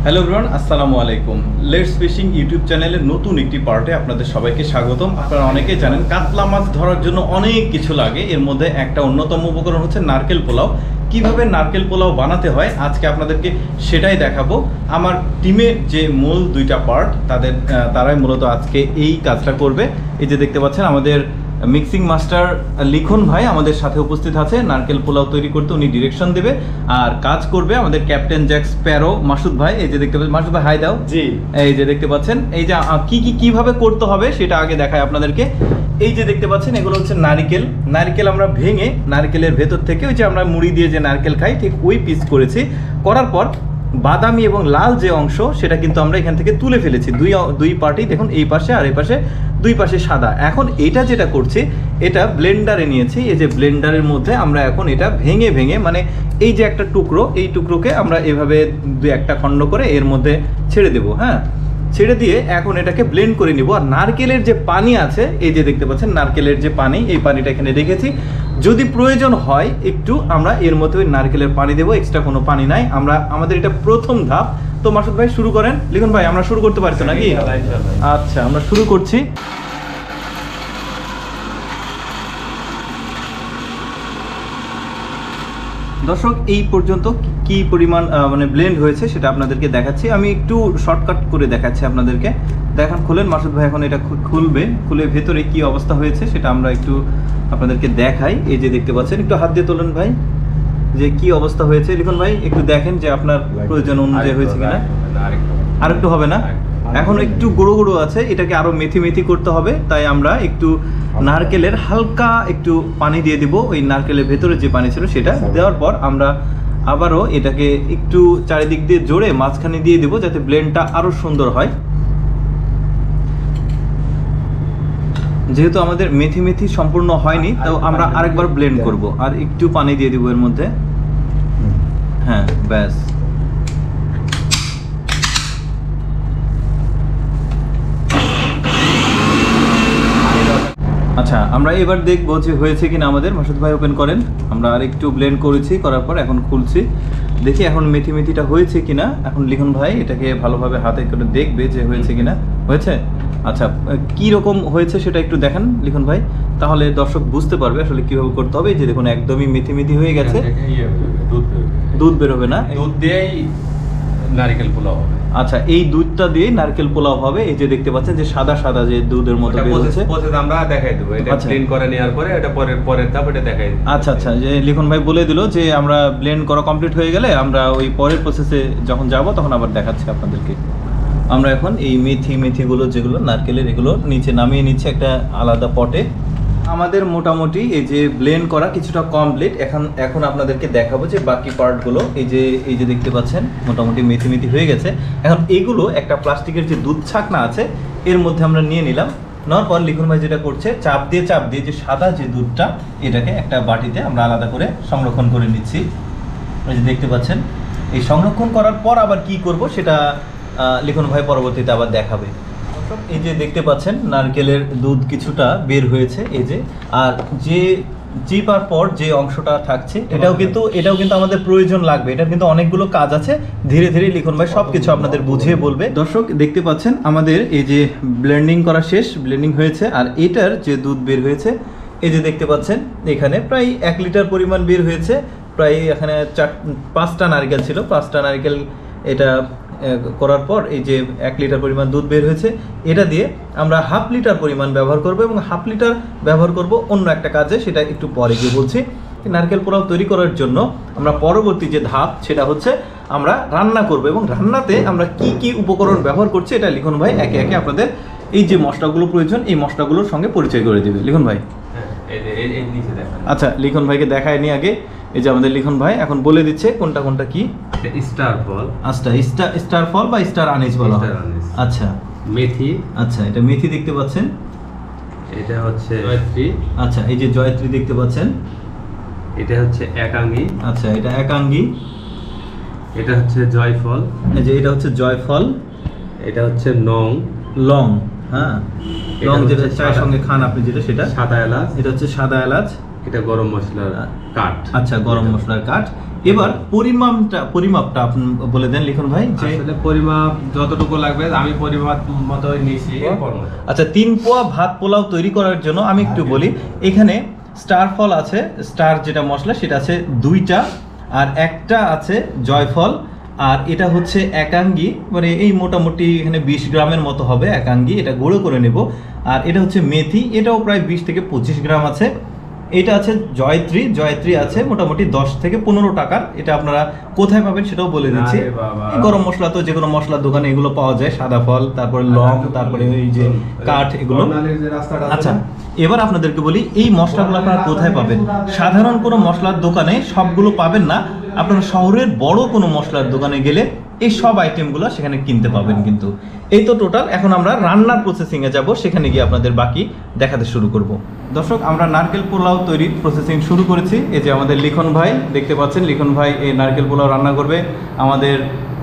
Hello everyone, আসসালামু আলাইকুম। Let's fishing YouTube চ্যানেলের নতুন একটি পার্টে আপনাদের সবাইকে স্বাগতম। আপনারা অনেকেই জানেন কাতলা মাছ ধরার জন্য অনেক কিছু লাগে। এর মধ্যে একটা অন্যতম উপকরণ হচ্ছে নারকেল পোলাও। কিভাবে নারকেল পোলাও বানাতে হয় আজকে আপনাদেরকে সেটাই দেখাবো। আমার টিমের যে মূল দুইটা পার্ট তারাই মূলত আজকে এই কাজটা করবে। এই যে দেখতে পাচ্ছেন আমাদের মিক্সিং মাস্টার লিখন ভাই আমাদের সাথে উপস্থিত আছে। নারকেল পোলাও তৈরি করতে উনি ডিরেকশন দেবে, আর কাজ করবে আমাদের ক্যাপ্টেন জ্যাক স্প্যারো মাসুদ ভাই। এই যে দেখতে পাচ্ছেন, মাসুদ ভাই হাই দাও। জি, এই যে দেখতে পাচ্ছেন, এই যে কিভাবে করতে হবে সেটা আগে দেখায় আপনাদেরকে। এই যে দেখতে পাচ্ছেন এগুলো হচ্ছে নারকেল আমরা ভেঙে নারকেলের ভেতর থেকে ওই যে আমরা মুড়ি দিয়ে যে নারকেল খাই ঠিক ওই পিস করেছি। করার পর বাদামি এবং লাল যে অংশ সেটা কিন্তু আমরা এখান থেকে তুলে ফেলেছি। দুই পার্টি দেখুন, এই পাশে আর এই পাশে, দুই পাশে সাদা। এখন এটা যেটা করছি, এটা ব্লেন্ডারে নিয়েছি। এই যে ব্লেন্ডারের মধ্যে আমরা এখন এটা ভেঙে মানে এই যে একটা টুকরো, এই টুকরোকে আমরা এভাবে দুই একটা খণ্ড করে এর মধ্যে ছেড়ে দেবো। হ্যাঁ, ছেড়ে দিয়ে এখন এটাকে ব্লেন্ড করে নিব। আর নারকেলের যে পানি আছে, এই যে দেখতে পাচ্ছেন নারকেলের যে পানি, এই পানিটা এখানে রেখেছি। যদি প্রয়োজন হয় একটু আমরা এর মধ্যে ওই নারকেলের পানি দেবো, এক্সট্রা কোনো পানি নাই। আমাদের এটা প্রথম ধাপ। তো মাসুদ ভাই শুরু করেন। লিখন ভাই আমরা শুরু করতে পারছি নাকি? আচ্ছা, আমরা শুরু করছি। দর্শক, এই পর্যন্ত কি পরিমাণ মানে ব্লেন্ড হয়েছে সেটা আপনাদেরকে দেখাচ্ছি। আমি একটু শর্টকাট করে দেখাচ্ছি আপনাদেরকে। দেখেন, খুলেন মাসুদ ভাই, এখন এটা খুলবে। খুলে ভেতরে কি অবস্থা হয়েছে সেটা আমরা একটু আপনাদেরকে দেখাই। এই যে দেখতে পাচ্ছেন, একটু হাত দিয়ে তোলেন ভাই, যে কি অবস্থা হয়েছে। লিখন ভাই একটু দেখেন যে আপনার প্রয়োজন অনুযায়ী হয়েছে কিনা। আর একটু হবে না, এখন একটু গুঁড়ো গুঁড়ো আছে, এটাকে আরো মেথি করতে হবে। তাই আমরা একটু নারকেলের হালকা একটু পানি দিয়ে দিব। ওই নারকেলের ভেতরে যে পানি ছিল সেটা দেওয়ার পর আমরা আবারও এটাকে একটু চারিদিক দিয়ে জোরে মাঝখানে দিয়ে দিব, যাতে ব্লেন্ডটা আরো সুন্দর হয়। যেহেতু আমাদের মেথি সম্পূর্ণ হয়নি, তো আমরা আরেকবার ব্লেন্ড করব। আর একটু পানি দিয়ে দিব এর মধ্যে। হ্যাঁ, ব্যাস। আচ্ছা, আমরা এবার দেখবো যে হয়েছে কিনা আমাদের। মাসুদ ভাই ওপেন করেন। আমরা আর একটু ব্লেন্ড করেছি, করার পর এখন খুলছি, দেখি এখন মেথিটা হয়েছে কিনা। এখন লিখন ভাই এটাকে ভালোভাবে হাতে করে দেখবে যে হয়েছে কিনা। হয়েছে? আচ্ছা, কি রকম হয়েছে সেটা একটু দেখান লিখন ভাই, তাহলে দর্শক বুঝতে পারবে আসলে কিভাবে করতে হবে। যে দেখুন একদমই মেথি হয়ে গেছে। দুধ বের হবে না, দুধ দিয়েই নারকেল পোলাও হবে। আচ্ছা, এই দুধটা দিয়ে নারকেল পোলাও হবে। এই যে দেখতে পাচ্ছেন যে সাদা যে দুধের মতো বের হচ্ছে। প্রসেস আমরা দেখাই দেব। এটা ব্লেন্ড করে নেওয়ার পরে এটা পরের ধাপ এটা দেখাই দেব। আচ্ছা, যে লিখন ভাই বলে দিল যে আমরা ব্লেন্ড করা কমপ্লিট হয়ে গেলে আমরা ওই পরের প্রসেসে যখন যাব তখন আবার দেখাচ্ছি আপনাদেরকে। আমরা এখন এই মেথিগুলো যেগুলো নারকেলের, এগুলো নিচে নামিয়ে নিচ্ছি একটা আলাদা পটে। আমাদের মোটামুটি এই যে ব্লেন্ড করা কিছুটা কমপ্লিট। এখন আপনাদেরকে দেখাবো যে বাকি পার্টগুলো। এই যে দেখতে পাচ্ছেন মোটামুটি মেথি হয়ে গেছে। এখন এইগুলো একটা প্লাস্টিকের যে দুধ ছাকনা আছে এর মধ্যে আমরা নিয়ে নিলাম। নেওয়ার পর লিখন ভাই যেটা করছে, চাপ দিয়ে যে সাদা যে দুধটা, এটাকে একটা বাটিতে আমরা আলাদা করে সংরক্ষণ করে নিচ্ছি। এই যে দেখতে পাচ্ছেন, এই সংরক্ষণ করার পর আবার কি করব সেটা লিখন ভাই পরবর্তীতে আবার দেখাবে। এই যে দেখতে পাচ্ছেন নারকেলের দুধ কিছুটা বের হয়েছে। এই যে, আর যে চিপার পর যে অংশটা থাকছে এটাও কিন্তু আমাদের প্রয়োজন লাগবে। এটার কিন্তু অনেকগুলো কাজ আছে। ধীরে ধীরে লিখন ভাই সবকিছু আপনাদের বুঝিয়ে বলবে। দর্শক দেখতে পাচ্ছেন আমাদের এই যে ব্লেন্ডিং করা শেষ, ব্লেন্ডিং হয়েছে। আর এটার যে দুধ বের হয়েছে, এই যে দেখতে পাচ্ছেন এখানে প্রায় 1 লিটার পরিমাণ বের হয়েছে। প্রায় এখানে 5টা নারকেল ছিল, 5টা নারকেল এটা করার পর এই যে 1 লিটার পরিমাণ দুধ বের হয়েছে। এটা দিয়ে আমরা 1/2 লিটার পরিমাণ ব্যবহার করব, এবং 1/2 লিটার ব্যবহার করব অন্য একটা কাজে, সেটা একটু পরে গিয়ে বলছি। নারকেল পোলাও তৈরি করার জন্য আমরা পরবর্তী যে ধাপ সেটা হচ্ছে আমরা রান্না করব, এবং রান্নাতে আমরা কি উপকরণ ব্যবহার করছি এটা লিখন ভাই একে একে আপনাদের এই যে মশলাগুলো প্রয়োজন এই মশলাগুলোর সঙ্গে পরিচয় করে দেবে। লিখন ভাই, আচ্ছা লিখন ভাইকে দেখায় নি আগে। এই যে আমাদের লিখন ভাই এখন বলে দিচ্ছে কোনটা কি। স্টার ফল। আচ্ছা, স্টার ফল বা স্টার আনিস বলা হয়। আচ্ছা, মেথি। আচ্ছা, এটা মেথি দেখতে পাচ্ছেন। এটা হচ্ছে জয়ত্রী। আচ্ছা, এই যে জয়ত্রী দেখতে পাচ্ছেন। এটা হচ্ছে একাঙ্গী। আচ্ছা, এটা একাঙ্গী। এটা হচ্ছে জয়ফল। এই যে এটা হচ্ছে জয়ফল। এটা হচ্ছে লং। হ্যাঁ, লং যেটা চায়ের সঙ্গে খান আপনি, যেটা সেটা সাদা এলাচ। এটা হচ্ছে সাদা এলাচ। এটা গরম মশলার কাঠ। আচ্ছা, গরম মশলার কাঠ। এবার পরিমাপটা আপনি বলে দেন লিখন ভাই। যে আসলে পরিমাপ যতটুকু লাগবে আমি পরিমাপ মতোই নিয়েছি। আচ্ছা, 3 পোয়া ভাত পোলাও তৈরি করার জন্য আমি একটু বলি, এখানে স্টার ফল আছে, স্টার যেটা মশলা সেটা আছে 2টা, আর একটা আছে জয়ফল, আর এটা হচ্ছে একাঙ্গি, মানে এই মোটামুটি এখানে 20 গ্রামের মতো হবে একাঙ্গি, এটা গুঁড়ো করে নেব। আর এটা হচ্ছে মেথি, এটাও প্রায় 20 থেকে 25 গ্রাম আছে। এটা আছে জয়ত্রী আছে মোটামুটি 10 থেকে 15 টাকার। এটা আপনারা কোথায় পাবেন সেটাও বলে দিচ্ছি। এই গরম মশলা তো যে কোনো মশলার দোকানে এগুলো পাওয়া যায়, সাদা ফল, তারপরে লং, তারপরে এই যে কাঠ, এগুলো। আচ্ছা, এবার আপনাদেরকে বলি এই মশলাগুলো আপনারা কোথায় পাবেন। সাধারণ কোনো মশলার দোকানে সবগুলো পাবেন না, আপনারা শহরের বড় কোনো মশলার দোকানে গেলে এই সব আইটেমগুলো সেখানে কিনতে পাবেন। কিন্তু এই তো টোটাল। এখন আমরা রান্নার প্রসেসিংয়ে যাব, সেখানে গিয়ে আপনাদের বাকি দেখাতে শুরু করব। দর্শক, আমরা নারকেল পোলাও তৈরির প্রসেসিং শুরু করেছি। এই যে আমাদের লিখন ভাই দেখতে পাচ্ছেন, লিখন ভাই এই নারকেল পোলাও রান্না করবে। আমাদের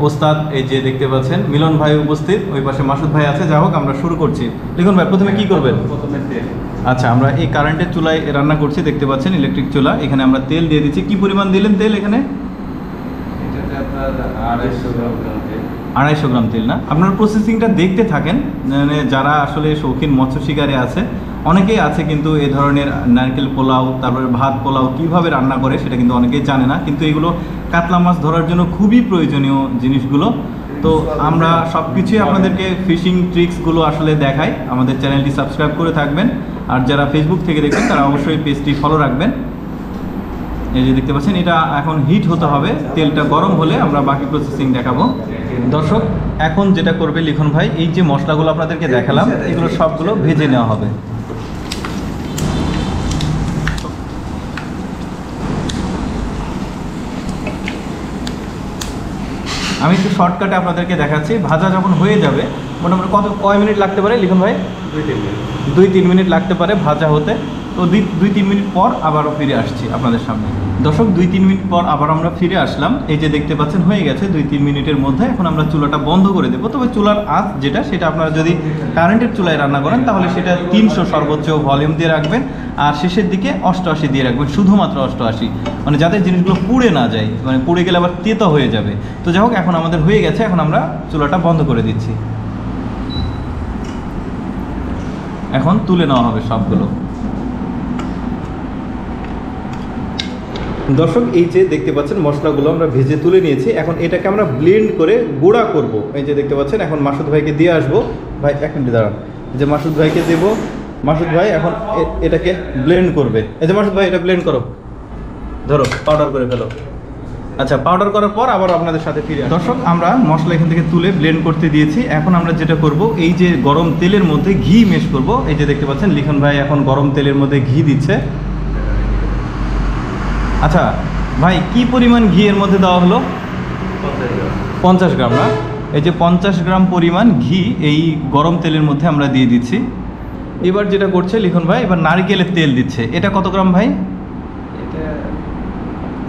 ওস্তাদ এই যে দেখতে পাচ্ছেন মিলন ভাই উপস্থিত, ওই পাশে মাসুদ ভাই আছে। যা হোক, আমরা শুরু করছি। লিখন ভাই, প্রথমে কি করবেন? প্রথমে তেল। আচ্ছা, আমরা এই কারেন্টের চুলায় রান্না করছি, দেখতে পাচ্ছেন ইলেকট্রিক চুলা। এখানে আমরা তেল দিয়ে দিচ্ছি। কি পরিমাণ দিলেন তেল এখানে? এটাতে আপনার 250 গ্রাম তেল। 250 গ্রাম তেল না? আপনার প্রসেসিংটা দেখতে থাকেন। মানে যারা আসলে শৌখিন মৎস্য শিকারে আছে, অনেকেই আছে কিন্তু এ ধরনের নারকেল পোলাও, তারপরে ভাত পোলাও কিভাবে রান্না করে সেটা কিন্তু অনেকেই জানে না। কিন্তু এগুলো কাতলা মাছ ধরার জন্য খুবই প্রয়োজনীয় জিনিসগুলো। তো আমরা সব কিছুই আপনাদেরকে ফিশিং ট্রিক্সগুলো আসলে দেখাই। আমাদের চ্যানেলটি সাবস্ক্রাইব করে থাকবেন, আর যারা ফেসবুক থেকে দেখবেন তারা অবশ্যই পেজটি ফলো রাখবেন। এই যে দেখতে পাচ্ছেন, এটা এখন হিট হতে হবে। তেলটা গরম হলে আমরা বাকি প্রসেসিং দেখাবো। দর্শক, এখন যেটা করবে লিখন ভাই, এই যে মশলাগুলো আপনাদেরকে দেখালাম এগুলো সবগুলো ভেজে নেওয়া হবে। আমি একটু শর্টকাটে আপনাদেরকে দেখাচ্ছি। ভাজা যখন হয়ে যাবে, মোটামুটি কয় মিনিট লাগতে পারে লিখন ভাই? 2-3 মিনিট লাগতে পারে ভাজা হতে। তো 2-3 মিনিট পর আবারও ফিরে আসছি আপনাদের সামনে। দর্শক, 2-3 মিনিট পর আবার আমরা ফিরে আসলাম। এই যে দেখতে পাচ্ছেন হয়ে গেছে 2-3 মিনিটের মধ্যে। এখন আমরা চুলাটা বন্ধ করে দেবো। তবে চুলার আঁচ যেটা, সেটা আপনারা যদি কারেন্টের চুলায় রান্না করেন তাহলে সেটা 300 সর্বোচ্চ ভলিউম দিয়ে রাখবেন, আর শেষের দিকে 88 দিয়ে রাখবেন, শুধুমাত্র 88, মানে যাতে জিনিসগুলো পুড়ে না যায়, মানে পুড়ে গেলে আবার তেতো হয়ে যাবে। তো যাই হোক, এখন আমাদের হয়ে গেছে। এখন আমরা চুলাটা বন্ধ করে দিচ্ছি। এখন তুলে নেওয়া হবে সবগুলো। দর্শক, এই যে দেখতে পাচ্ছেন মশলাগুলো আমরা ভেজে তুলে নিয়েছি। এখন এটাকে আমরা ব্লেন্ড করে গুঁড়া করব। এই যে দেখতে পাচ্ছেন, এখন মাসুদ ভাইকে দিয়ে আসবো। ভাই 1 মিনিট দাঁড়ান। এই যে মাসুদ ভাইকে দেব। মাসুদ ভাই এখন এটাকে ব্লেন্ড করবে। এই যে মাসুদ ভাই, এটা ব্লেন্ড করো, ধরো, পাউডার করে ফেলো। আচ্ছা, পাউডার করার পর আবার আপনাদের সাথে ফিরে আসি। দর্শক, আমরা মশলা এখান থেকে তুলে ব্লেন্ড করতে দিয়েছি। এখন আমরা যেটা করব, এই যে গরম তেলের মধ্যে ঘি মেশ করব। এই যে দেখতে পাচ্ছেন লিখন ভাই এখন গরম তেলের মধ্যে ঘি দিচ্ছে। আচ্ছা ভাই, কি পরিমাণ ঘি এর মধ্যে দেওয়া হলো? 50 গ্রাম না? এই যে 50 গ্রাম পরিমাণ ঘি এই গরম তেলের মধ্যে আমরা দিয়ে দিচ্ছি। এবার যেটা করছে লিখন ভাই, এবার নারকেলের তেল দিচ্ছে। এটা কত গ্রাম ভাই? এটা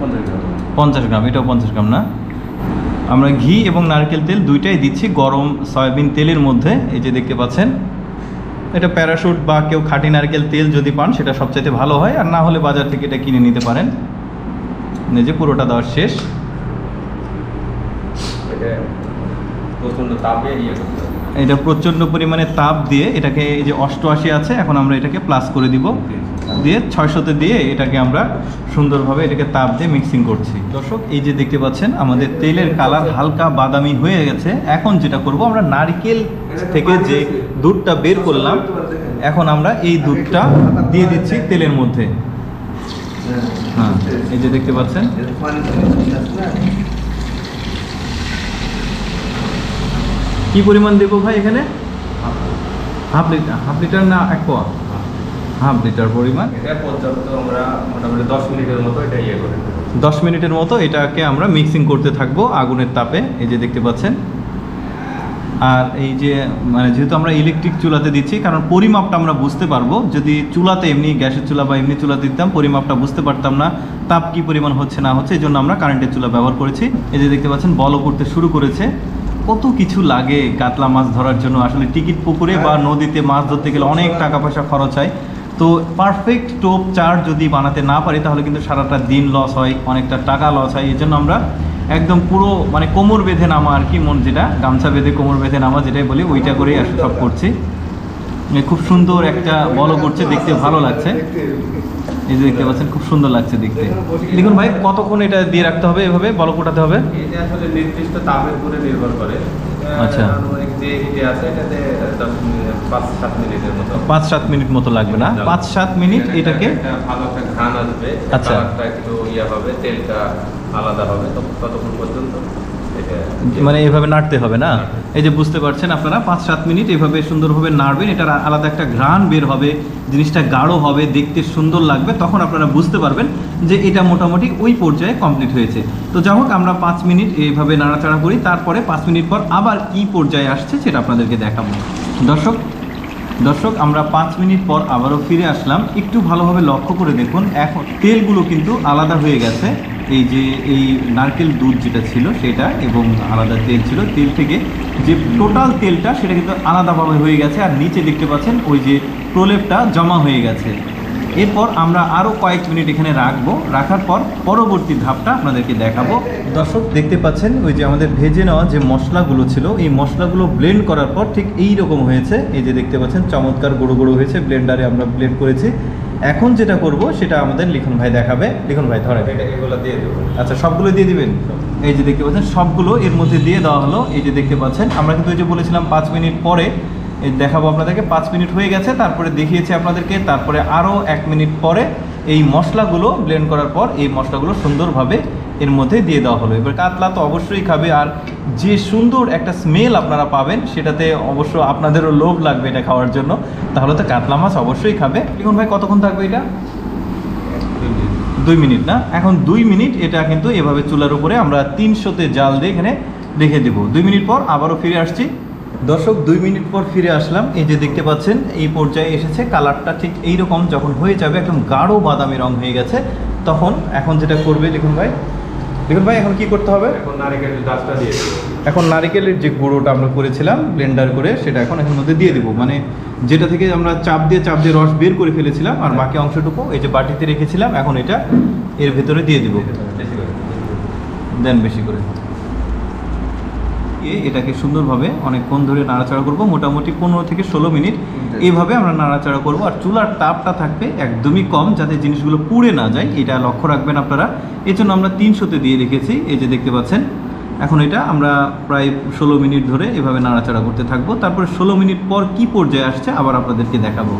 50 গ্রাম। 50 গ্রাম, এটাও 50 গ্রাম না? আমরা ঘি এবং নারকেল তেল দুইটাই দিচ্ছি গরম সয়াবিন তেলের মধ্যে। এই যে দেখতে পাচ্ছেন, এটা প্যারাশুট বা কেউ খাঁটি নারকেল তেল যদি পান সেটা সবচাইতে ভালো হয়, আর না হলে বাজার থেকে এটা কিনে নিতে পারেন। এই যে পুরোটা দেওয়া শেষ। এটা প্রচন্ড তাপে করতে হবে। এটা প্রচণ্ড পরিমাণে তাপ দিয়ে এটাকে, এই যে 88 আছে, এখন আমরা এটাকে প্লাস করে দিব, দিয়ে 600-তে দিয়ে এটাকে আমরা সুন্দরভাবে এটাকে তাপ দিয়ে মিক্সিং করছি। দর্শক, এই যে দেখতে পাচ্ছেন আমাদের তেলের কালার হালকা বাদামি হয়ে গেছে। এখন যেটা করব, আমরা নারকেল থেকে যে দুধটা বের করলাম, এখন আমরা এই দুধটা দিয়ে দিচ্ছি তেলের মধ্যে। হ্যাঁ, এই যে দেখতে পাচ্ছেন। কি পরিমাণ দেবো ভাই এখানে? হাফ লিটার না 1 পোয়া? হাফ লিটার পরিমাণ। এটা পর্যাপ্ত। আমরা মোটামুটি 10 মিনিটের মতো এটা করে 10 মিনিটের মতো এটাকে আমরা মিক্সিং করতে থাকবো আগুনের তাপে। এই যে দেখতে পাচ্ছেন। আর এই যে মানে যেহেতু আমরা ইলেকট্রিক চুলাতে দিচ্ছি, কারণ পরিমাপটা আমরা বুঝতে পারবো। যদি চুলাতে এমনি গ্যাসের চুলা বা এমনি চুলাতে দিতাম, পরিমাপটা বুঝতে পারতাম না, তাপ কি পরিমাণ হচ্ছে না হচ্ছে। এই জন্য আমরা কারেন্টের চুলা ব্যবহার করেছি। এই যে দেখতে পাচ্ছেন বলও করতে শুরু করেছে। কত কিছু লাগে কাতলা মাছ ধরার জন্য। আসলে টিকিট পুকুরে বা নদীতে মাছ ধরতে গেলে অনেক টাকা পয়সা খরচ হয়। তো পারফেক্ট টোপ চার যদি বানাতে না পারি তাহলে কিন্তু সারাটা দিন লস হয়, অনেকটা টাকা লস হয়। এই জন্য আমরা একদম পুরো মানে কোমর বেঁধে নামা আর কি, মন যেটা গামছা বেঁধে কোমর বেঁধে নামা যেটাই বলি ওইটা করেই আসলে সব করছি। খুব সুন্দর একটা বলও করছে, দেখতে ভালো লাগছে। এই যে দেখতে পাচ্ছেন খুব সুন্দর লাগছে দেখতে। দেখুন ভাই কতক্ষণ এটা দিয়ে রাখতে হবে, এভাবে বল কোটাতে হবে? এটা আসলে নির্দিষ্ট তাপের উপরে নির্ভর করে। আচ্ছা, যে হিটে আছে এটাতে 5-7 মিনিটের মতো। 5-7 মিনিট মতো লাগবে না? 5-7 মিনিট এটাকে ভালো একটা ঘ্রাণ আসবে, আচ্ছা কালারটা একটু হবে, তেলটা আলাদা হবে, ততক্ষণ পর্যন্ত মানে এভাবে নাড়তে হবে না? এই যে বুঝতে পারছেন আপনারা 5-7 মিনিট এভাবে সুন্দরভাবে নাড়বেন, এটার আলাদা একটা ঘ্রাণ বের হবে, জিনিসটা গাঢ় হবে, দেখতে সুন্দর লাগবে, তখন আপনারা বুঝতে পারবেন যে এটা মোটামুটি ওই পর্যায়ে কমপ্লিট হয়েছে। তো যাই হোক আমরা 5 মিনিট এইভাবে নাড়াচাড়া করি, তারপরে 5 মিনিট পর আবার কি পর্যায়ে আসছে সেটা আপনাদেরকে দেখাবো। দর্শক আমরা 5 মিনিট পর আবারও ফিরে আসলাম। একটু ভালোভাবে লক্ষ্য করে দেখুন, এখন তেলগুলো কিন্তু আলাদা হয়ে গেছে। এই যে এই নারকেল দুধ যেটা ছিল সেটা এবং আলাদা তেল ছিল, তেল থেকে যে টোটাল তেলটা সেটা কিন্তু আলাদাভাবে হয়ে গেছে। আর নিচে দেখতে পাচ্ছেন ওই যে প্রলেপটা জমা হয়ে গেছে। এরপর আমরা আরও কয়েক মিনিট এখানে রাখবো, রাখার পর পরবর্তী ধাপটা আপনাদেরকে দেখাবো। দর্শক দেখতে পাচ্ছেন ওই যে আমাদের ভেজে নেওয়া যে মশলাগুলো ছিল, এই মশলাগুলো ব্লেন্ড করার পর ঠিক এই রকম হয়েছে। এই যে দেখতে পাচ্ছেন চমৎকার গুঁড়ো গুঁড়ো হয়েছে, ব্লেন্ডারে আমরা ব্লেন্ড করেছি। এখন যেটা করব সেটা আমাদের লিখন ভাই দেখাবে। লিখন ভাই ধরেন, এগুলো দিয়ে দেবো। আচ্ছা সবগুলো দিয়ে দিবেন? এই যে দেখতে পাচ্ছেন সবগুলো এর মধ্যে দিয়ে দেওয়া হলো। এই যে দেখতে পাচ্ছেন আমরা কিন্তু ওই যে বলেছিলাম 5 মিনিট পরে দেখাবো আপনাদেরকে। 5 মিনিট হয়ে গেছে, তারপরে দেখিয়েছি আপনাদেরকে। তারপরে আরও 1 মিনিট পরে এই মশলাগুলো ব্লেন্ড করার পর এই মশলাগুলো সুন্দরভাবে এর মধ্যে দিয়ে দেওয়া হলো। এবার কাতলা তো অবশ্যই খাবে, আর যে সুন্দর একটা স্মেল আপনারা পাবেন সেটাতে অবশ্য আপনাদেরও লোভ লাগবে এটা খাওয়ার জন্য। তাহলে তো কাতলা মাছ অবশ্যই খাবে। লিখন ভাই কতক্ষণ থাকবে এটা? 2 মিনিট না? এখন 2 মিনিট এটা কিন্তু এভাবে চুলার উপরে আমরা 300-তে জাল দিয়ে এখানে রেখে দেবো। 2 মিনিট পর আবারও ফিরে আসছি। দর্শক 2 মিনিট পর ফিরে আসলাম। এই যে দেখতে পাচ্ছেন এই পর্যায়ে এসেছে, কালারটা ঠিক এইরকম যখন হয়ে যাবে, একদম গাঢ় বাদামি রং হয়ে গেছে, তখন এখন যেটা করবে লিখন ভাই এখন কি করতে হবে? এখন নারকেলের গাছটা দিয়ে দেবো। এখন নারকেলের যে গুঁড়োটা আমরা করেছিলাম ব্লেন্ডার করে সেটা এখন এর মধ্যে দিয়ে দেবো, মানে যেটা থেকে আমরা চাপ দিয়ে রস বের করে ফেলেছিলাম, আর বাকি অংশটুকু এই যে বাটিতে রেখেছিলাম এখন এটা এর ভেতরে দিয়ে দেবো। দেন বেশি করে এটাকে সুন্দরভাবে অনেকক্ষণ ধরে নাড়াচাড়া করব, মোটামুটি 15 থেকে 16 মিনিট এইভাবে আমরা নাড়াচাড়া করব। আর চুলার তাপটা থাকবে একদমই কম, যাতে জিনিসগুলো পুড়ে না যায়, এটা লক্ষ্য রাখবেন আপনারা। এই জন্য আমরা 300-তে দিয়ে রেখেছি। এই যে দেখতে পাচ্ছেন এখন এটা আমরা প্রায় 16 মিনিট ধরে এভাবে নাড়াচাড়া করতে থাকবো। তারপরে 16 মিনিট পর কি পর্যায়ে আসছে আবার আপনাদেরকে দেখাবো।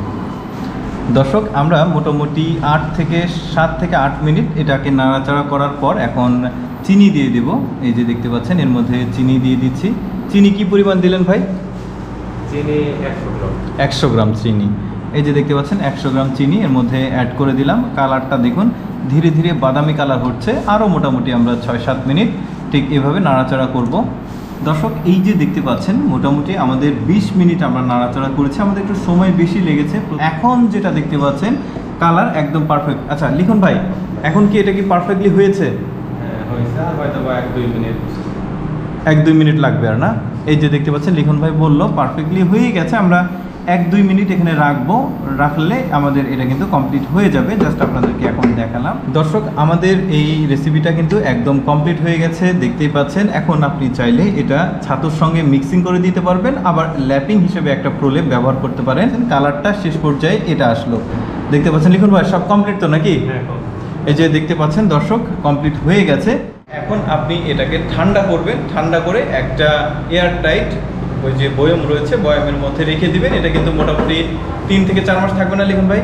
দর্শক আমরা মোটামুটি 7 থেকে 8 মিনিট এটাকে নাড়াচাড়া করার পর এখন চিনি দিয়ে দেব। এই যে দেখতে পাচ্ছেন এর মধ্যে চিনি দিয়ে দিচ্ছি। চিনি কি পরিমাণ দিলেন ভাই? চিনি 100 গ্রাম। 100 গ্রাম চিনি। এই যে দেখতে পাচ্ছেন 100 গ্রাম চিনি এর মধ্যে অ্যাড করে দিলাম। কালারটা দেখুন ধীরে ধীরে বাদামি কালার হচ্ছে। আরও মোটামুটি আমরা 6-7 মিনিট ঠিক এভাবে নাড়াচাড়া করব। দর্শক এই যে দেখতে পাচ্ছেন মোটামুটি আমাদের 20 মিনিট আমরা নাড়াচাড়া করেছি, আমাদের একটু সময় বেশি লেগেছে। এখন যেটা দেখতে পাচ্ছেন কালার একদম পারফেক্ট। আচ্ছা লিখন ভাই এখন কি এটা কি পারফেক্টলি হয়েছে? হয়েছে, হয়তো বা 1-2 মিনিট। 1-2 মিনিট লাগবে আর না? এই যে দেখতে পাচ্ছেন লিখন ভাই বলল পারফেক্টলি হয়ে গেছে। আমরা 1-2 মিনিট এখানে রাখবো, রাখলে আমাদের এটা কিন্তু কমপ্লিট হয়ে যাবে। জাস্ট আপনাদেরকে এখন দেখালাম। দর্শক আমাদের এই রেসিপিটা কিন্তু একদম কমপ্লিট হয়ে গেছে, দেখতেই পাচ্ছেন। এখন আপনি চাইলে এটা ছাতুর সঙ্গে মিক্সিং করে দিতে পারবেন, আবার ল্যাপিং হিসেবে একটা প্রলেপ ব্যবহার করতে পারেন। কালারটা শেষ পর্যায়ে এটা আসলো, দেখতে পাচ্ছেন। লিখন ভাই সব কমপ্লিট তো নাকি? এই যে দেখতে পাচ্ছেন দর্শক কমপ্লিট হয়ে গেছে। এখন আপনি এটাকে ঠান্ডা করবেন, ঠান্ডা করে একটা এয়ার টাইট ওই যে বয়ম রয়েছে বয়মের মধ্যে রেখে দিবেন। এটা কিন্তু মোটামুটি 3 থেকে 4 মাস থাকবে না লিখন ভাই?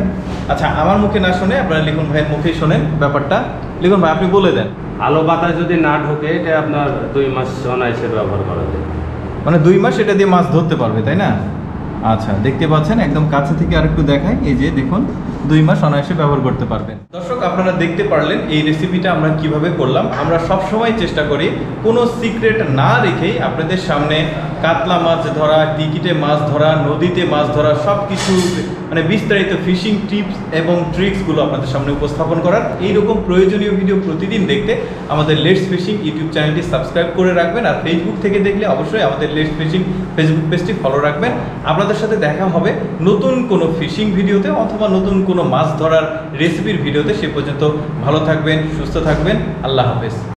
আচ্ছা আমার মুখে না শুনে আপনারা লিখন ভাইয়ের মুখেই শোনেন ব্যাপারটা। লিখন ভাই আপনি বলে দেন। আলো বাতাস যদি না ঢোকে এটা আপনার 2 মাস অনায়াসে ব্যবহার করা যায়। মানে 2 মাস এটা দিয়ে মাছ ধরতে পারবে, তাই না? আচ্ছা দেখতে পাচ্ছেন একদম কাছে থেকে আরেকটু দেখাই। এই যে দেখুন 2 মাস অনায়াসে ব্যবহার করতে পারবেন। দর্শক, আপনারা দেখতে পারলেন এই রেসিপিটা আমরা কিভাবে করলাম। আমরা সবসময় চেষ্টা করি কোনো সিক্রেট না রেখেই আপনাদের সামনে কাতলা মাছ ধরা, টিকিটে মাছ ধরা, নদীতে মাছ ধরা সব কিছু মানে বিস্তারিত ফিশিং টিপস এবং ট্রিক্সগুলো আপনাদের সামনে উপস্থাপন করার। এইরকম প্রয়োজনীয় ভিডিও প্রতিদিন দেখতে আমাদের লেটস ফিশিং ইউটিউব চ্যানেলটি সাবস্ক্রাইব করে রাখবেন, আর ফেসবুক থেকে দেখলে অবশ্যই আমাদের লেটস ফিশিং ফেসবুক পেজটি ফলো রাখবেন। আপনাদের সাথে দেখা হবে নতুন কোনো ফিশিং ভিডিওতে অথবা নতুন কোনো মাছ ধরার রেসিপির ভিডিওতে। সে পর্যন্ত ভালো থাকবেন, সুস্থ থাকবেন। আল্লাহ হাফেজ।